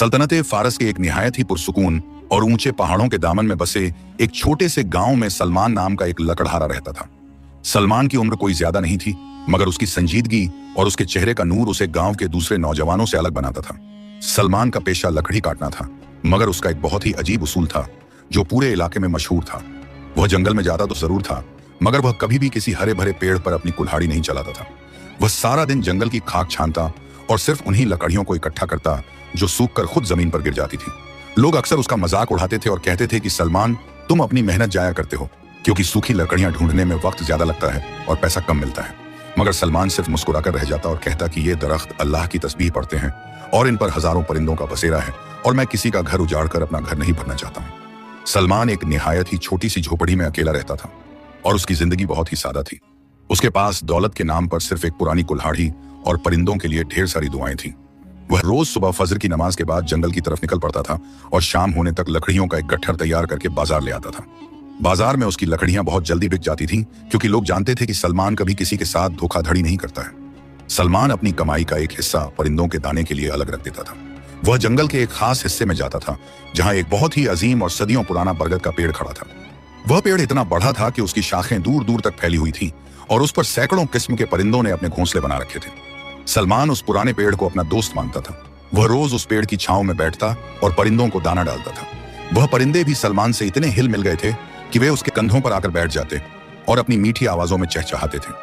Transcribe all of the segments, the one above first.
सल्तनत फारस के एक निहायत ही पुरसुकून और ऊंचे पहाड़ों के दामन में बसे एक छोटे से गांव में सलमान नाम का एक लकड़हारा रहता था। सलमान की उम्र कोई ज्यादा नहीं थी, मगर उसकी संजीदगी और उसके चेहरे का नूर उसे गांव के दूसरे नौजवानों से अलग बनाता था। सलमान का पेशा लकड़ी काटना था, मगर उसका एक बहुत ही अजीब उसूल था जो पूरे इलाके में मशहूर था। वह जंगल में जाता तो जरूर था, मगर वह कभी भी किसी हरे भरे पेड़ पर अपनी कुल्हाड़ी नहीं चलाता था। वह सारा दिन जंगल की खाक छानता और सिर्फ उन्हीं लकड़ियों को इकट्ठा करता जो सूख कर खुद जमीन पर गिर जाती थी। लोग अक्सर उसका मजाक उड़ाते थे और कहते थे कि सलमान, तुम अपनी मेहनत जाया करते हो, क्योंकि सूखी लकड़ियां ढूंढने में वक्त ज्यादा लगता है और पैसा कम मिलता है। मगर सलमान सिर्फ मुस्कुराकर रह जाता और कहता कि ये दरख्त अल्लाह की तस्बीह पढ़ते हैं और इन पर हजारों परिंदों का बसेरा है और मैं किसी का घर उजाड़ कर अपना घर नहीं भरना चाहता हूँ। सलमान एक निहायत ही छोटी सी झोपड़ी में अकेला रहता था और उसकी जिंदगी बहुत ही सादा थी। उसके पास दौलत के नाम पर सिर्फ एक पुरानी कुल्हाड़ी और परिंदों के लिए ढेर सारी दुआएं थीं। वह रोज सुबह फजर की नमाज के बाद जंगल की तरफ निकल पड़ता था और शाम होने तक लकड़ियों का एक गट्ठर तैयार करके बाजार ले आता था। बाजार में उसकी लकड़ियां बहुत जल्दी बिक जाती थीं, क्योंकि लोग जानते थे कि सलमान कभी किसी के साथ धोखाधड़ी नहीं करता है। सलमान अपनी कमाई का एक हिस्सा परिंदों के दाने के लिए अलग रख देता था। वह जंगल के एक खास हिस्से में जाता था जहां एक बहुत ही अजीम और सदियों पुराना बरगद का पेड़ खड़ा था। वह पेड़ इतना बड़ा था कि उसकी शाखें दूर दूर तक फैली हुई थी और उस पर सैकड़ों किस्म के परिंदों ने अपने घोंसले बना रखे थे। सलमान उस पुराने पेड़ को अपना दोस्त मानता था। वह रोज उस पेड़ की छांव में बैठता और परिंदों को दाना डालता था। वह परिंदे भी सलमान से इतने हिल मिल गए थे कि वे उसके कंधों पर आकर बैठ जाते और अपनी मीठी आवाजों में चहचहाते थे।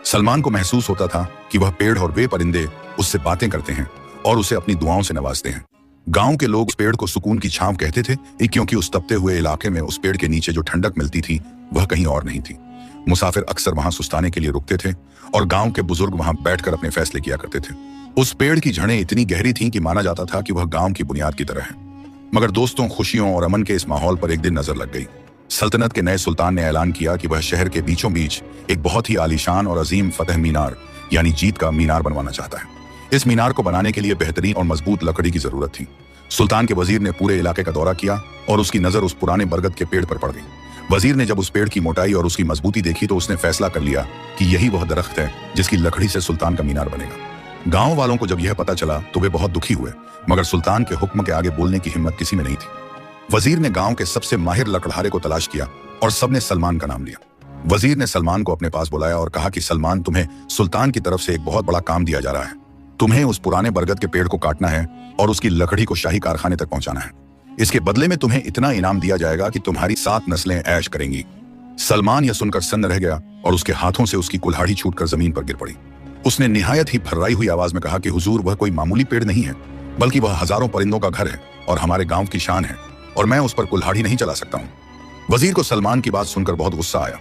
सलमान को महसूस होता था कि वह पेड़ और वे परिंदे उससे बातें करते हैं और उसे अपनी दुआओं से नवाजते हैं। गांव के लोग उस पेड़ को सुकून की छांव कहते थे, क्योंकि उस तपते हुए इलाके में उस पेड़ के नीचे जो ठंडक मिलती थी वह कहीं और नहीं थी। मुसाफिर अक्सर वहां सुस्ताने के लिए रुकते थे और गांव के बुजुर्ग वहां बैठकर अपने फैसले किया करते थे। उस पेड़ की जड़ें इतनी गहरी थीं कि माना जाता था कि वह गांव की बुनियाद की तरह है। मगर दोस्तों, खुशियों और अमन के इस माहौल पर एक दिन नजर लग गई। सल्तनत के नए सुल्तान ने ऐलान किया कि वह शहर के बीचों बीच एक बहुत ही आलीशान और अजीम फतह मीनार यानी जीत का मीनार बनवाना चाहता है। इस मीनार को बनाने के लिए बेहतरीन और मजबूत लकड़ी की जरूरत थी। सुल्तान के वजीर ने पूरे इलाके का दौरा किया और उसकी नजर उस पुराने बरगद के पेड़ पर पड़ गई। वजीर ने जब उस पेड़ की मोटाई और उसकी मजबूती देखी तो उसने फैसला कर लिया कि यही वह दरख्त है जिसकी लकड़ी से सुल्तान का मीनार बनेगा। गांव वालों को जब यह पता चला तो वे बहुत दुखी हुए, मगर सुल्तान के हुक्म के आगे बोलने की हिम्मत किसी में नहीं थी। वजीर ने गांव के सबसे माहिर लकड़हारे को तलाश किया और सबने सलमान का नाम लिया। वजीर ने सलमान को अपने पास बुलाया और कहा कि सलमान, तुम्हें सुल्तान की तरफ से एक बहुत बड़ा काम दिया जा रहा है। तुम्हें उस पुराने बरगद के पेड़ को काटना है और उसकी लकड़ी को शाही कारखाने तक पहुंचाना है। इसके बदले में तुम्हें इतना इनाम दिया जाएगा कि तुम्हारी 7 नस्लें ऐश करेंगी। सलमान यह सुनकर सन्न रह गया और उसके हाथों से उसकी कुल्हाड़ी छूटकर जमीन पर गिर पड़ी। उसने निहायत ही फर्राई हुई आवाज में कहा कि हुजूर, वह कोई मामूली पेड़ नहीं है, बल्कि वह हजारों परिंदों का घर है और हमारे गांव की शान है, और मैं उस पर कुल्हाड़ी नहीं चला सकता हूँ। वजीर को सलमान की बात सुनकर बहुत गुस्सा आया।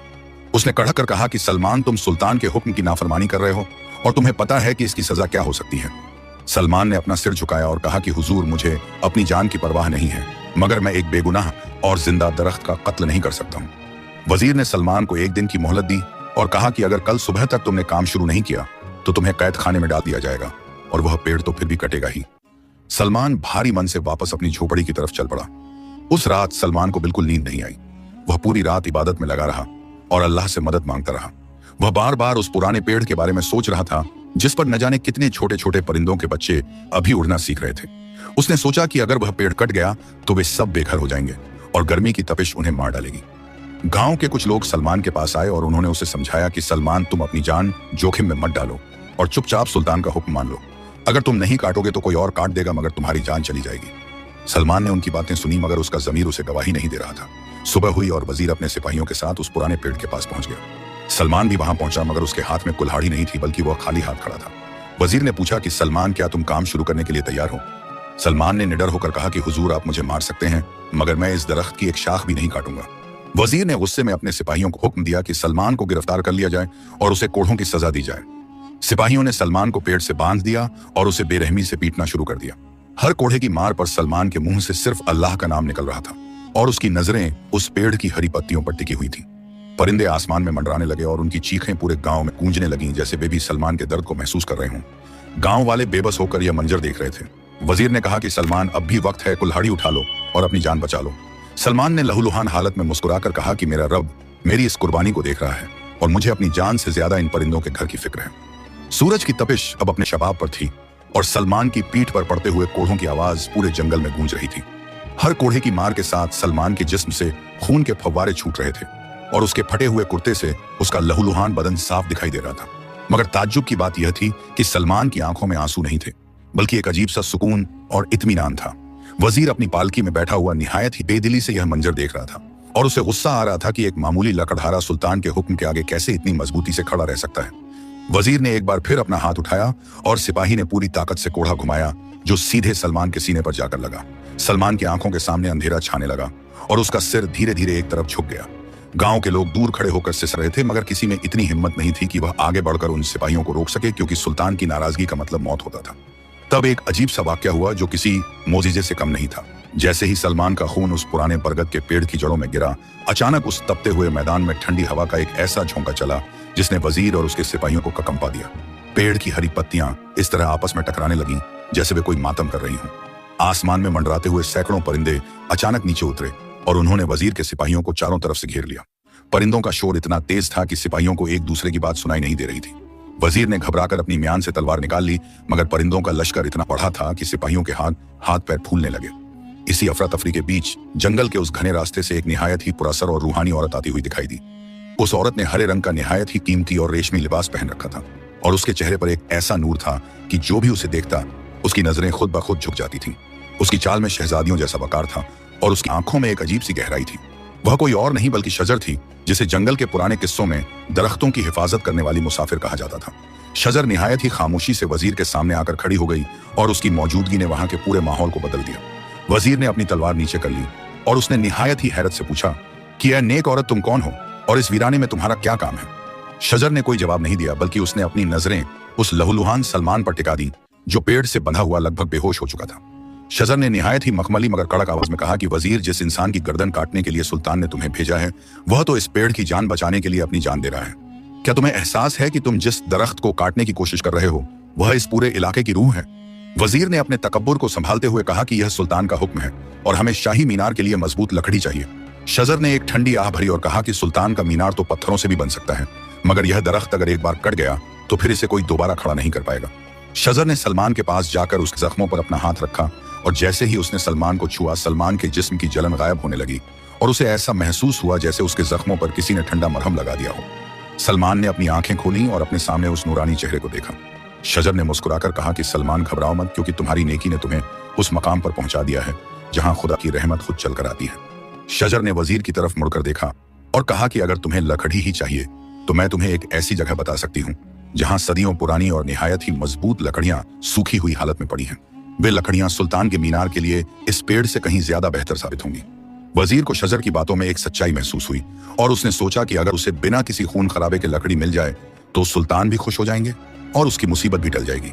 उसने कड़क कर कहा कि सलमान, तुम सुल्तान के हुक्म की नाफरमानी कर रहे हो और तुम्हें पता है कि इसकी सजा क्या हो सकती है। सलमान ने अपना सिर झुकाया और कहा कि हुजूर, मुझे अपनी जान की परवाह नहीं है, मगर मैं एक बेगुनाह और जिंदा दरख्त का कत्ल नहीं कर सकता हूँ। वजीर ने सलमान को 1 दिन की मोहलत दी और कहा कि अगर कल सुबह तक तुमने काम शुरू नहीं किया तो तुम्हें कैद खाने में डाल दिया जाएगा और वह पेड़ तो फिर भी कटेगा ही। सलमान भारी मन से वापस अपनी झोपड़ी की तरफ चल पड़ा। उस रात सलमान को बिल्कुल नींद नहीं आई। वह पूरी रात इबादत में लगा रहा और अल्लाह से मदद मांगता रहा। वह बार बार उस पुराने पेड़ के बारे में सोच रहा था जिस पर न जाने कितने छोटे छोटे परिंदों के बच्चे अभी उड़ना सीख रहे थे। उसने सोचा कि अगर वह पेड़ कट गया तो वे सब बेघर हो जाएंगे और गर्मी की तपिश उन्हें मार डालेगी। गांव के कुछ लोग सलमान के पास आए और उन्होंने उसे समझाया कि सलमान, तुम अपनी जान जोखिम में मत डालो और चुपचाप सुल्तान का हुक्म मान लो। अगर तुम नहीं काटोगे तो कोई और काट देगा, मगर तुम्हारी जान चली जाएगी। सलमान ने उनकी बातें सुनी, मगर उसका ज़मीर उसे गवाही नहीं दे रहा था। सुबह हुई और वजीर अपने सिपाहियों के साथ उस पुराने पेड़ के पास पहुंच गया। सलमान भी वहां पहुंचा, मगर उसके हाथ में कुल्हाड़ी नहीं थी, बल्कि वह खाली हाथ खड़ा था। वजीर ने पूछा कि सलमान, क्या तुम काम शुरू करने के लिए तैयार हो? सलमान ने निडर होकर कहा कि हुजूर, आप मुझे मार सकते हैं, मगर मैं इस दरख्त की एक शाख भी नहीं काटूंगा। वजीर ने गुस्से में अपने सिपाहियों को हुक्म दिया कि सलमान को गिरफ्तार कर लिया जाए और उसे कोढ़ों की सजा दी जाए। सिपाहियों ने सलमान को पेड़ से बांध दिया और उसे बेरहमी से पीटना शुरू कर दिया। हर कोढ़े की मार पर सलमान के मुंह से सिर्फ अल्लाह का नाम निकल रहा था और उसकी नजरें उस पेड़ की हरी पत्तियों पर टिकी हुई थीं। परिंदे आसमान में मंडराने लगे और उनकी चीखें पूरे गांव में गूंजने लगीं, जैसे वे भी सलमान के दर्द को महसूस कर रहे हों। गांव वाले बेबस होकर यह मंजर देख रहे थे। वजीर ने कहा कि सलमान, अब भी वक्त है, कुल्हाड़ी उठा लो और अपनी जान बचा लो। सलमान ने लहूलुहान हालत में मुस्कुराकर कहा कि मेरा रब मेरी इस कुर्बानी को देख रहा है और मुझे अपनी जान से ज्यादा इन परिंदों के घर की फिक्र है। सूरज की तपिश अब अपने शबाब पर थी और सलमान की पीठ पर पड़ते हुए कोढ़ों की आवाज पूरे जंगल में गूंज रही थी। हर कोढ़े की मार के साथ सलमान के जिस्म से खून के फव्वारे छूट रहे थे और उसके फटे हुए कुर्ते से उसका लहूलुहान बदन साफ दिखाई दे रहा था। मगर ताज्जुब की बात यह थी कि सलमान की आंखों में आंसू नहीं थे, बल्कि एक अजीब सा सुकून और इत्मीनान था। वजीर अपनी पालकी में बैठा हुआ निहायत ही बेदिली से यह मंजर देख रहा था और उसे गुस्सा आ रहा था कि एक मामूली लकड़हारा सुल्तान के हुक्म के आगे कैसे इतनी मजबूती से खड़ा रह सकता है। वजीर ने एक बार फिर अपना हाथ उठाया और सिपाही ने पूरी ताकत से कोढ़ा घुमाया, जो सीधे सलमान के सीने पर जाकर लगा। सलमान की आंखों के सामने अंधेरा छाने लगा और उसका सिर धीरे धीरे एक तरफ झुक गया। गांव के लोग दूर खड़े होकर सिस रहे थे, मगर किसी में इतनी हिम्मत नहीं थी कि वह आगे बढ़कर उन सिपाहियों को रोक सके, क्योंकि सुल्तान की नाराजगी का मतलब मौत होता था। तब एक अजीब सा वाकया हुआ जो किसी मोजिजे से कम नहीं था। जैसे ही सलमान का खून उस पुराने बरगद के पेड़ की जड़ों में गिरा, अचानक उस तपते हुए मैदान में ठंडी हवा का एक ऐसा झोंका चला जिसने वजीर और उसके सिपाहियों को कंपा दिया। पेड़ की हरी पत्तियां इस तरह आपस में टकराने लगीं जैसे वे कोई मातम कर रही हों। आसमान में मंडराते हुए सैकड़ों परिंदे अचानक नीचे उतरे और उन्होंने वजीर के सिपाहियों को चारों तरफ से घेर लिया। परिंदों का शोर इतना तेज था कि सिपाहियों को एक दूसरे की बात सुनाई नहीं दे रही थी। वजीर ने घबराकर अपनी म्यान से तलवार निकाल ली, मगर परिंदों का लश्कर इतना बढ़ा था कि सिपाहियों के हाथ पैर फूलने लगे। इसी अफरा तफरी के बीच जंगल के उस घने रास्ते से एक निहायत ही पुरअसर और रूहानी औरत आती हुई दिखाई दी। उस औरत ने हरे रंग का निहायत ही कीमती और रेशमी लिबास पहन रखा था और उसके चेहरे पर एक ऐसा नूर था कि जो भी उसे देखता उसकी नजरें खुद ब खुद झुक जाती थीं। उसकी चाल में शहजादियों जैसा वकार था और उसकी आंखों में एक अजीब सी गहराई थी। वह कोई और नहीं बल्कि शजर थी, जिसे जंगल के पुराने किस्सों में दरख्तों की हिफाजत करने वाली मुसाफिर कहा जाता था। शजर निहायत ही खामोशी से वजीर के सामने आकर खड़ी हो गई और उसकी मौजूदगी ने वहां के पूरे माहौल को बदल दिया। वजीर ने अपनी तलवार नीचे कर ली और उसने निहायत ही हैरत से पूछा कि ऐ नेक औरत, तुम कौन हो और इस वीराने में तुम्हारा क्या काम है? शजर ने कोई जवाब नहीं दिया, बल्कि उसने अपनी नजरें उस लहूलुहान सलमान पर टिका दी, जो पेड़ से बंधा हुआ लगभग बेहोश हो चुका था। शजर ने निहायत ही मखमली मगर कड़क आवाज में कहा कि वजीर, जिस इंसान की गर्दन काटने के लिए सुल्तान ने तुम्हें भेजा है, वह तो इस पेड़ की जान बचाने के लिए अपनी जान दे रहा है। क्या तुम्हें एहसास है कि तुम जिस दरख्त को काटने की कोशिश कर रहे हो वह इस पूरे इलाके की रूह है? वजीर ने अपने तकब्बुर को संभालते हुए कहा कि यह सुल्तान का हुक्म है और हमें शाही मीनार के लिए मजबूत लकड़ी चाहिए। शजर ने एक ठंडी आह भरी और कहा कि सुल्तान का मीनार तो पत्थरों से भी बन सकता है, मगर यह दरख्त अगर एक बार कट गया तो फिर इसे कोई दोबारा खड़ा नहीं कर पाएगा। शजर ने सलमान के पास जाकर उसके जख्मों पर अपना हाथ रखा और जैसे ही उसने सलमान को छुआ, सलमान के जिस्म की जलन गायब होने लगी और उसे ऐसा महसूस हुआ जैसे उसके जख्मों पर किसी ने ठंडा मरहम लगा दिया हो। सलमान ने अपनी आंखें खोली और अपने सामने उस नूरानी चेहरे को देखा। शजर ने मुस्कुराकर कहा कि सलमान, घबराओ मत, क्योंकि तुम्हारी नेकी ने तुम्हें उस मकाम पर पहुंचा दिया है जहां खुदा की रहमत खुद चलकर आती है। शजर ने वजीर की तरफ मुड़कर देखा और कहा कि अगर तुम्हें लकड़ी ही चाहिए तो मैं तुम्हें एक ऐसी जगह बता सकती हूँ जहां सदियों पुरानी और निहायत ही मजबूत लकड़ियां सूखी हुई हालत में पड़ी हैं। वे लकड़ियां सुल्तान के मीनार के लिए इस पेड़ से कहीं ज्यादा बेहतर साबित होंगी। वजीर को शजर की बातों में एक सच्चाई महसूस हुई और उसने सोचा कि अगर उसे बिना किसी खून खराबे के लकड़ी मिल जाए तो सुल्तान भी खुश हो जाएंगे और उसकी मुसीबत भी टल जाएगी।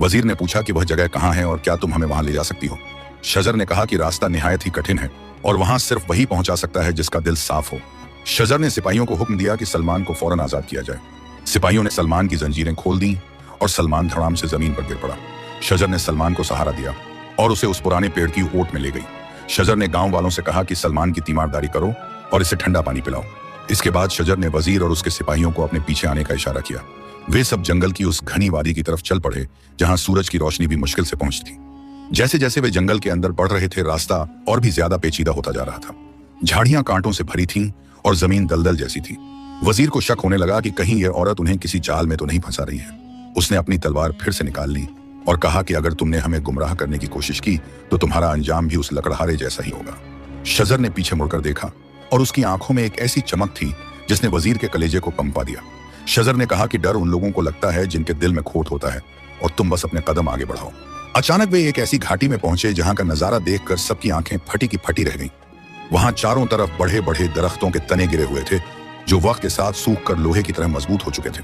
वजीर ने पूछा कि वह जगह कहाँ है और क्या तुम हमें वहां ले जा सकती हो? शजर ने कहा कि रास्ता निहायत ही कठिन है और वहां सिर्फ वही पहुंचा सकता है जिसका दिल साफ हो। शजर ने सिपाहियों को हुक्म दिया कि सलमान को फौरन आजाद किया जाए। सिपाहियों ने सलमान की जंजीरें खोल दी और सलमान धड़ाम से जमीन पर गिर पड़ा। शजर ने सलमान को सहारा दिया और उसे उस पुराने पेड़ की ओट में ले गई। शजर ने गांव वालों से कहा कि सलमान की तीमारदारी करो और इसे ठंडा पानी पिलाओ। इसके बाद शजर ने वजीर और उसके सिपाहियों को अपने पीछे आने का इशारा किया। वे सब जंगल की उस घनी वादी की तरफ चल पड़े जहां सूरज की रोशनी भी मुश्किल से पहुंचती। जैसे जैसे वे जंगल के अंदर बढ़ रहे थे, रास्ता और भी ज्यादा पेचीदा होता जा रहा था। झाड़ियां कांटों से भरी थीं और जमीन दलदल जैसी थी। वजीर को शक होने लगा कि कहीं यह औरत उन्हें किसी चाल में तो नहीं फंसा रही है। उसने अपनी तलवार फिर से निकाल ली और कहा कि अगर तुमने हमें गुमराह करने की कोशिश की तो तुम्हारा अंजाम भी उस लकड़हारे जैसा ही होगा। शजर ने पीछे मुड़कर देखा और उसकी आंखों में एक ऐसी चमक थी जिसने वजीर के कलेजे को कंपा दिया। शजर ने कहा कि डर उन लोगों को लगता है जिनके दिल में खोट होता है और तुम बस अपने कदम आगे बढ़ाओ। अचानक वे एक ऐसी घाटी में पहुंचे जहां का नजारा देखकर सबकी आंखें फटी की फटी रह गईं। वहां चारों तरफ बड़े बड़े दरख्तों के तने गिरे हुए थे जो वक्त के साथ सूख कर लोहे की तरह मजबूत हो चुके थे।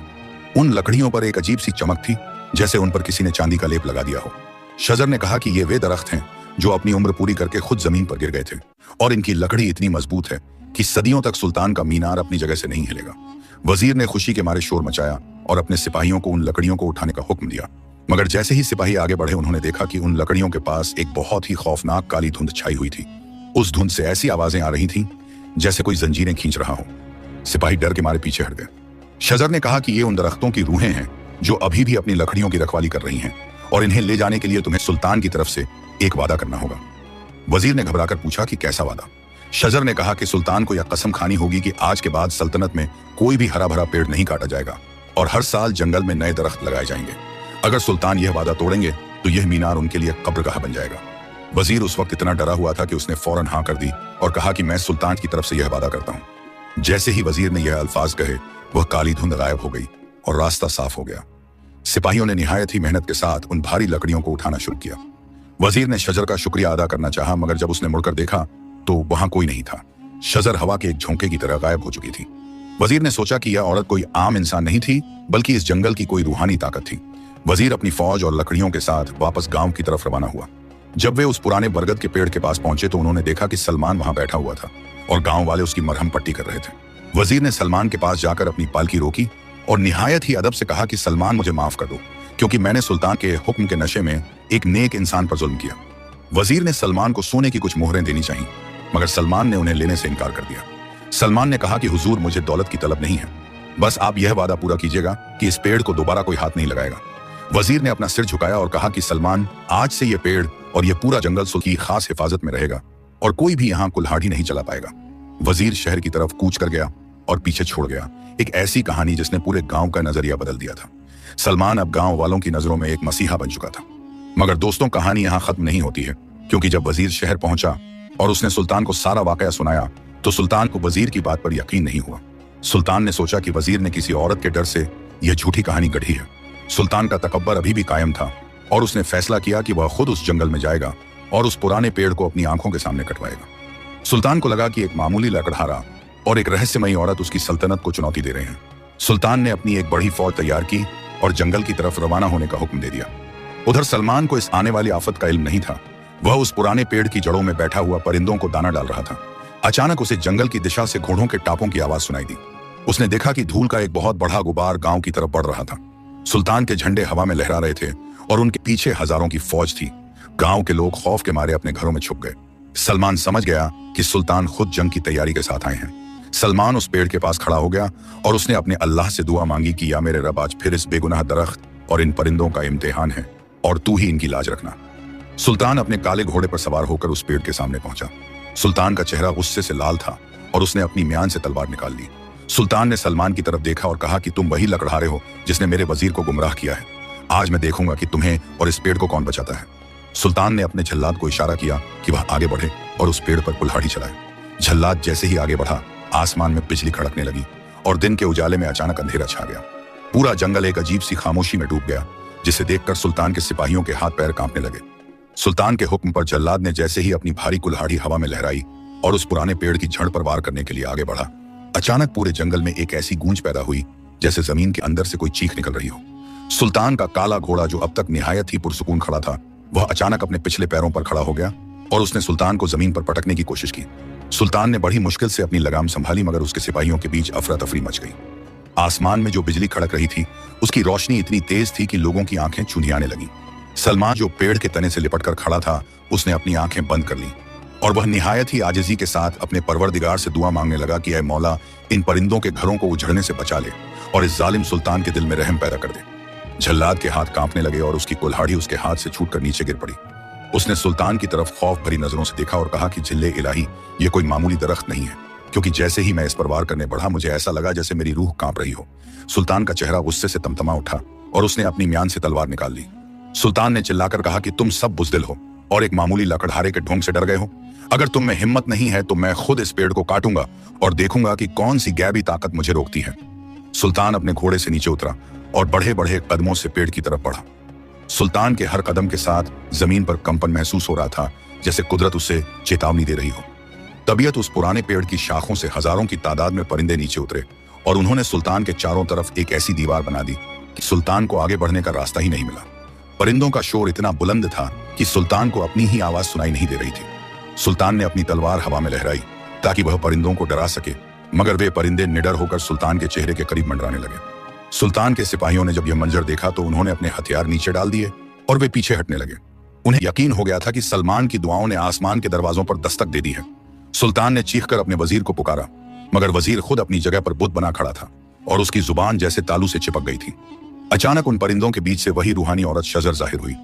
उन लकड़ियों पर एक अजीब सी चमक थी, जैसे उन पर किसी ने चांदी का लेप लगा दिया हो। शजर ने कहा कि ये वे दरख्त हैं जो अपनी उम्र पूरी करके खुद जमीन पर गिर गए थे और इनकी लकड़ी इतनी मजबूत है कि सदियों तक सुल्तान का मीनार अपनी जगह से नहीं हिलेगा। वजीर ने खुशी के मारे शोर मचाया और अपने सिपाहियों को उन लकड़ियों को उठाने का हुक्म दिया। मगर जैसे ही सिपाही आगे बढ़े, उन्होंने देखा कि उन लकड़ियों के पास एक बहुत ही खौफनाक काली धुंध छाई हुई थी। उस धुंध से ऐसी आवाजें आ रही थीं जैसे कोई जंजीरें खींच रहा हो। सिपाही डर के मारे पीछे हट गए। शजर ने कहा कि ये उन दरख्तों की रूहें हैं जो अभी भी अपनी लकड़ियों की रखवाली कर रही हैं और इन्हें ले जाने के लिए तुम्हें सुल्तान की तरफ से एक वादा करना होगा। वजीर ने घबराकर पूछा कि कैसा वादा? शजर ने कहा कि सुल्तान को यह कसम खानी होगी कि आज के बाद सल्तनत में कोई भी हरा भरा पेड़ नहीं काटा जाएगा और हर साल जंगल में नए दरख्त लगाए जाएंगे। अगर सुल्तान यह वादा तोड़ेंगे तो यह मीनार उनके लिए कब्रगाह बन जाएगा। वजीर उस वक्त इतना डरा हुआ था कि उसने फौरन हाँ कर दी और कहा कि मैं सुल्तान की तरफ से यह वादा करता हूँ। जैसे ही वजीर ने यह अल्फाज कहे, वह काली धुंध गायब हो गई और रास्ता साफ हो गया। सिपाहियों ने निहायत ही मेहनत के साथ उन भारी लकड़ियों को उठाना शुरू किया। वजीर ने शजर का शुक्रिया अदा करना चाहा, मगर जब उसने मुड़कर देखा तो वहां कोई नहीं था। शजर हवा के एक झोंके की तरह गायब हो चुकी थी। वजीर ने सोचा कि यह औरत कोई आम इंसान नहीं थी, बल्कि इस जंगल की कोई रूहानी ताकत थी। वजीर अपनी फौज और लकड़ियों के साथ वापस गांव की तरफ रवाना हुआ। जब वे उस पुराने बरगद के पेड़ के पास पहुंचे तो उन्होंने देखा कि सलमान वहां बैठा हुआ था और गांव वाले उसकी मरहम पट्टी कर रहे थे। वजीर ने सलमान के पास जाकर अपनी पालकी रोकी और निहायत ही अदब से कहा कि सलमान, मुझे माफ कर दो, क्योंकि मैंने सुल्तान के हुक्म के नशे में एक नेक इंसान पर जुल्म किया। वजीर ने सलमान को सोने की कुछ मोहरें देनी चाहिए, मगर सलमान ने उन्हें लेने से इनकार कर दिया। सलमान ने कहा कि हुजूर, मुझे दौलत की तलब नहीं है, बस आप यह वादा पूरा कीजिएगा कि इस पेड़ को दोबारा कोई हाथ नहीं लगाएगा। वजीर ने अपना सिर झुकाया और कहा कि सलमान, आज से यह पेड़ और यह पूरा जंगल सुल्तान की खास हिफाजत में रहेगा और कोई भी यहाँ कुल्हाड़ी नहीं चला पाएगा। वजीर शहर की तरफ कूच कर गया और पीछे छोड़ गया एक ऐसी कहानी जिसने पूरे गांव का नजरिया बदल दिया था। सलमान अब गांव वालों की नजरों में एक मसीहा बन चुका था। मगर दोस्तों, कहानी यहाँ खत्म नहीं होती है, क्योंकि जब वजीर शहर पहुंचा और उसने सुल्तान को सारा वाकया सुनाया तो सुल्तान को वजीर की बात पर यकीन नहीं हुआ। सुल्तान ने सोचा कि वजीर ने किसी औरत के डर से यह झूठी कहानी गढ़ी है। सुल्तान का तकब्बर अभी भी कायम था और उसने फैसला किया कि वह खुद उस जंगल में जाएगा और उस पुराने पेड़ को अपनी आंखों के सामने कटवाएगा। सुल्तान को लगा कि एक मामूली लकड़हारा और एक रहस्यमयी औरत उसकी सल्तनत को चुनौती दे रहे हैं। सुल्तान ने अपनी एक बड़ी फौज तैयार की और जंगल की तरफ रवाना होने का हुक्म दे दिया। उधर सलमान को इस आने वाली आफत का इल्म नहीं था। वह उस पुराने पेड़ की जड़ों में बैठा हुआ परिंदों को दाना डाल रहा था। अचानक उसे जंगल की दिशा से घोड़ों के टापों की आवाज सुनाई दी। उसने देखा कि धूल का एक बहुत बड़ा गुबार गांव की तरफ बढ़ रहा था। सुल्तान के झंडे हवा में लहरा रहे थे और उनके पीछे हजारों की फौज थी। गांव के लोग खौफ के मारे अपने घरों में छुप गए। सलमान समझ गया कि सुल्तान खुद जंग की तैयारी के साथ आए हैं। सलमान उस पेड़ के पास खड़ा हो गया और उसने अपने अल्लाह से दुआ मांगी कि या मेरे रब, आज फिर इस बेगुनाह दरख्त और इन परिंदों का इम्तिहान है और तू ही इनकी लाज रखना। सुल्तान अपने काले घोड़े पर सवार होकर उस पेड़ के सामने पहुंचा। सुल्तान का चेहरा गुस्से से लाल था और उसने अपनी म्यान से तलवार निकाल ली। सुल्तान ने सलमान की तरफ देखा और कहा कि तुम वही लकड़हारे हो जिसने मेरे वजीर को गुमराह किया है। आज मैं देखूंगा कि तुम्हें और इस पेड़ को कौन बचाता है। सुल्तान ने अपने झल्लाद को इशारा किया कि वह आगे बढ़े और उस पेड़ पर कुल्हाड़ी चलाए। झल्लाद जैसे ही आगे बढ़ा, आसमान में बिजली खड़कने लगी और दिन के उजाले में अचानक अंधेरा छा गया। पूरा जंगल एक अजीब सी खामोशी में डूब गया, जिसे देखकर सुल्तान के सिपाहियों के हाथ पैर कांपने लगे। सुल्तान के हुक्म पर जल्लाद ने जैसे ही अपनी भारी कुल्हाड़ी हवा में लहराई और उस पुराने पेड़ की जड़ पर वार करने के लिए आगे बढ़ा, अचानक पूरे जंगल में एक ऐसी गूंज पैदा हुई जैसे जमीन के अंदर से कोई चीख निकल रही हो। सुल्तान का काला घोड़ा, जो अब तक निहायत ही पुरसुकून खड़ा था, वह अचानक अपने पिछले पैरों पर खड़ा हो गया और उसने सुल्तान को जमीन पर पटकने की कोशिश की। सुल्तान ने बड़ी मुश्किल से अपनी लगाम संभाली, मगर उसके सिपाहियों के बीच अफरा तफरी मच गई। आसमान में जो बिजली खड़क रही थी, उसकी रोशनी इतनी तेज थी कि लोगों की आंखें चुंधियाने लगीं। सलमान, जो पेड़ के तने से लिपटकर खड़ा था, उसने अपनी आंखें बंद कर ली और वह निहायत ही आजिज़ी के साथ अपने परवरदिगार से दुआ मांगने लगा कि ऐ मौला, इन परिंदों के घरों को उजड़ने से बचा ले और इस जालिम सुल्तान के दिल में रहम पैदा कर दे। झल्लाद के हाथ कांपने लगे और उसकी कुल्हाड़ी उसके हाथ से छूटकर नीचे गिर पड़ी। उसने सुल्तान की तरफ खौफ भरी नजरों से देखा और कहा कि जिल्ले इलाही, ये कोई मामूली दरख्त नहीं है, क्योंकि जैसे ही मैं इस पर वार करने बढ़ा, मुझे ऐसा लगा जैसे मेरी रूह कांप रही हो। सुल्तान का चेहरा गुस्से से तमतमा उठा और उसने अपनी म्यान से तलवार निकाल ली। सुल्तान ने चिल्लाकर कहा कि तुम सब बुज़दिल हो और एक मामूली लकड़हारे के ढोंग से डर गए हो। अगर तुम में हिम्मत नहीं है तो मैं खुद इस पेड़ को काटूंगा और देखूंगा कि कौन सी गैबी ताकत मुझे रोकती है। सुल्तान अपने घोड़े से नीचे उतरा और बढ़े बढ़े कदमों से पेड़ की तरफ बढ़ा। सुल्तान के हर कदम के साथ जमीन पर कंपन महसूस हो रहा था, जैसे कुदरत उसे चेतावनी दे रही हो। तबीयत उस पुराने पेड़ की शाखों से हजारों की तादाद में परिंदे नीचे उतरे और उन्होंने सुल्तान के चारों तरफ एक ऐसी दीवार बना दी कि सुल्तान को आगे बढ़ने का रास्ता ही नहीं मिला। परिंदों का शोर इतना बुलंद था कि सुल्तान को अपनी ही आवाज सुनाई नहीं दे रही थी। सुल्तान ने अपनी तलवार हवा में लहराई ताकि वह परिंदों को डरा सके, मगर वे परिंदे निडर होकर सुल्तान के चेहरे के करीब मंडराने लगे। सुल्तान के सिपाहियों ने जब यह मंजर देखा तो उन्होंने अपने हथियार नीचे डाल दिए और वे पीछे हटने लगे। उन्हें यकीन हो गया था कि सलमान की दुआओं ने आसमान के दरवाजों पर दस्तक दे दी है। सुल्तान ने चीखकर अपने वजीर को पुकारा, मगर वजीर खुद अपनी जगह पर बुत बना खड़ा था और उसकी जुबान जैसे तालू से चिपक गई थी। अचानक उन परिंदों के बीच से वही रूहानी औरत शजर जाहिर हुई।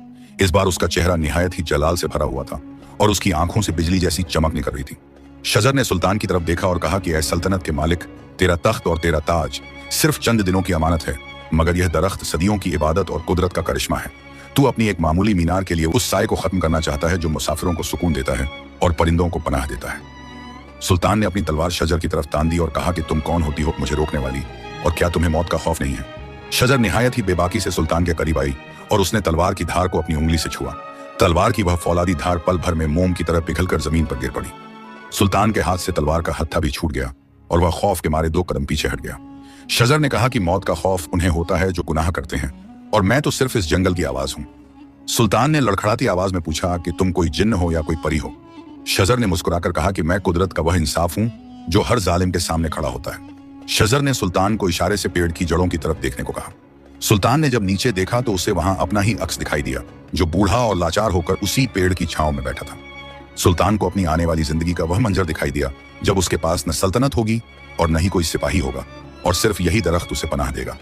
इस बार उसका चेहरा निहायत ही जलाल से भरा हुआ था और उसकी आंखों से बिजली जैसी चमक निकल रही थी। शजर ने सुल्तान की तरफ देखा और कहा कि ऐ सल्तनत के मालिक, तेरा तख्त और तेरा ताज सिर्फ चंद दिनों की अमानत है, मगर यह दरख्त सदियों की इबादत और कुदरत का करिश्मा है। तू अपनी एक मामूली मीनार के लिए उस साए को खत्म करना चाहता है जो मुसाफिरों को सुकून देता है और परिंदों को पनाह देता है। सुल्तान ने अपनी तलवार शजर की तरफ तान दी और कहा कि तुम कौन होती हो मुझे रोकने वाली, और क्या तुम्हें मौत का खौफ नहीं है? शजर निहायत ही बेबाकी से सुल्तान के करीब आई और उसने तलवार की धार को अपनी उंगली से छुआ। तलवार की वह फौलादी धार पल भर में मोम की तरह पिघलकर जमीन पर गिर पड़ी। सुल्तान के हाथ से तलवार का हत्था भी छूट गया और वह खौफ के मारे 2 कदम पीछे हट गया। शजर ने कहा कि मौत का खौफ उन्हें होता है जो गुनाह करते हैं, और मैं तो सिर्फ इस जंगल की आवाज हूं। सुल्तान ने लड़खड़ाती आवाज में पूछा कि तुम कोई जिन्न हो या कोई परी हो? शजर ने मुस्कुराकर कहा कि मैं कुदरत का वह इंसाफ हूं जो हर जालिम के सामने खड़ा होता है। शजर ने सुल्तान को इशारे से पेड़ की जड़ों की तरफ देखने को कहा। सुल्तान ने जब नीचे देखा तो उसे वहां अपना ही अक्स दिखाई दिया, जो बूढ़ा और लाचार होकर उसी पेड़ की छांव में बैठा था। सुल्तान को अपनी आने वाली जिंदगी का वह मंजर दिखाई दिया जब उसके पास न सल्तनत होगी और न ही कोई सिपाही होगा, और सिर्फ यही दरख्त उसे पनाह देगा।